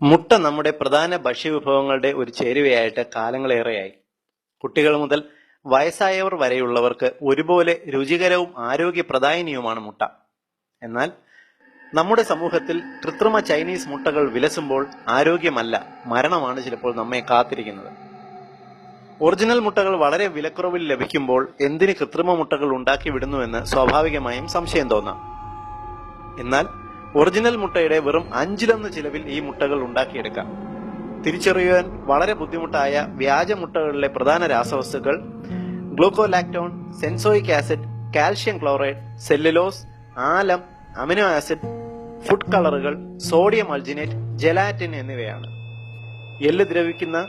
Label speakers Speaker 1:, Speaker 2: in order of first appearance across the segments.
Speaker 1: മുട്ട നമ്മുടെ പ്രധാന ഭക്ഷ്യവിഭവങ്ങളുടെ ഒരു ചേരുവയായിട്ട് കാലങ്ങളേറെയായി. കുട്ടികൾ മുതൽ വയസ്സായവർ വരെയുള്ളവർക്ക് ഒരുപോലെ രുചികരവും ആരോഗ്യപ്രദായിനിയുമാണ് മുട്ട. എന്നാൽ നമ്മുടെ സമൂഹത്തിൽ കൃത്രിമ ചൈനീസ് മുട്ടകൾ വിലസുമ്പോൾ ആരോഗ്യമല്ല, മരണമാണ് ചിലപ്പോൾ നമ്മെ കാത്തിരിക്കുന്നത്. ഒറിജിനൽ മുട്ടകൾ വളരെ വിലക്കുറവിൽ ലഭിക്കുമ്പോൾ എന്തിന് കൃത്രിമ മുട്ടകൾ ഉണ്ടാക്കി വിടുന്നുവെന്ന് സ്വാഭാവികമായും സംശയം തോന്നാം. എന്നാൽ ഒറിജിനൽ മുട്ടയുടെ വെറും 5 ചിലവിൽ ഈ മുട്ടകൾ ഉണ്ടാക്കിയെടുക്കാം. തിരിച്ചറിയുവാൻ വളരെ ബുദ്ധിമുട്ടായ വ്യാജ മുട്ടകളിലെ പ്രധാന രാസവസ്തുക്കൾ ഗ്ലൂക്കോലാക്ടോൺ, സെൻസോയിക് ആസിഡ്, കാൽഷ്യം ക്ലോറൈഡ്, സെല്ലുലോസ്, ആലം, അമിനോ ആസിഡ്, ഫുഡ് കളറുകൾ, സോഡിയം അൾജിനേറ്റ്, ജെലാറ്റിൻ എന്നിവയാണ്. എല്ല് ദ്രവിക്കുന്ന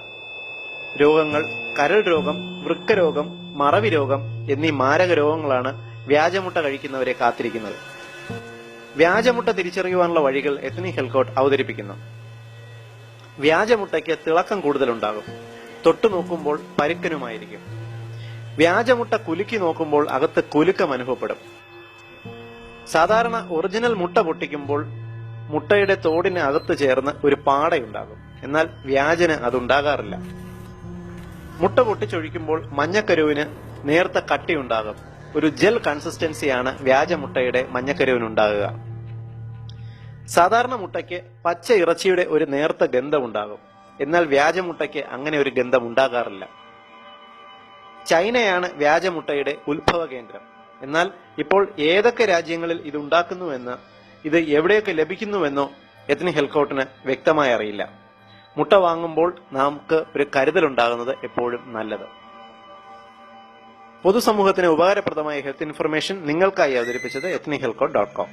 Speaker 1: രോഗങ്ങൾ, കരൾ രോഗം, വൃക്ക രോഗം, മറവി രോഗം എന്നീ മാരക രോഗങ്ങളാണ് വ്യാജമുട്ട കഴിക്കുന്നവരെ കാത്തിരിക്കുന്നത്. വ്യാജമുട്ട തിരിച്ചറിയുവാനുള്ള വഴികൾ എത്നിക് ഹെൽത്ത് കോഡ് അവതരിപ്പിക്കുന്നു. വ്യാജമുട്ടയ്ക്ക് തിളക്കം കൂടുതലുണ്ടാകും, തൊട്ടു നോക്കുമ്പോൾ പരുക്കനുമായിരിക്കും. വ്യാജമുട്ട കുലുക്കി നോക്കുമ്പോൾ അകത്ത് കുലുക്കം അനുഭവപ്പെടും. സാധാരണ ഒറിജിനൽ മുട്ട പൊട്ടിക്കുമ്പോൾ മുട്ടയുടെ തോടിന് അകത്ത് ചേർന്ന് ഒരു പാടയുണ്ടാകും. എന്നാൽ വ്യാജന് അതുണ്ടാകാറില്ല. മുട്ട പൊട്ടിച്ചൊഴിക്കുമ്പോൾ മഞ്ഞക്കരുവിന് നേർത്ത കട്ടിയുണ്ടാകും. ഒരു ജെൽ കൺസിസ്റ്റൻസിയാണ് വ്യാജമുട്ടയുടെ മഞ്ഞക്കരുവിനുണ്ടാകുക. സാധാരണ മുട്ടയ്ക്ക് പച്ച ഇറച്ചിയുടെ ഒരു നേർത്ത ഗന്ധമുണ്ടാകും. എന്നാൽ വ്യാജമുട്ടയ്ക്ക് അങ്ങനെ ഒരു ഗന്ധം ഉണ്ടാകാറില്ല. ചൈനയാണ് വ്യാജമുട്ടയുടെ ഉത്ഭവ കേന്ദ്രം. എന്നാൽ ഇപ്പോൾ ഏതൊക്കെ രാജ്യങ്ങളിൽ ഇത് ഉണ്ടാക്കുന്നുവെന്ന്, ഇത് എവിടെയൊക്കെ ലഭിക്കുന്നുവെന്നോ എത്നിക് ഹെൽത്ത് കോഡിന് വ്യക്തമായി അറിയില്ല. മുട്ട വാങ്ങുമ്പോൾ നമുക്ക് ഒരു കരുതലുണ്ടാകുന്നത് എപ്പോഴും നല്ലത്. പൊതുസമൂഹത്തിന് ഉപകാരപ്രദമായ ഹെൽത്ത് ഇൻഫർമേഷൻ നിങ്ങൾക്കായി അവതരിപ്പിച്ചത് ethnichealthcode.com.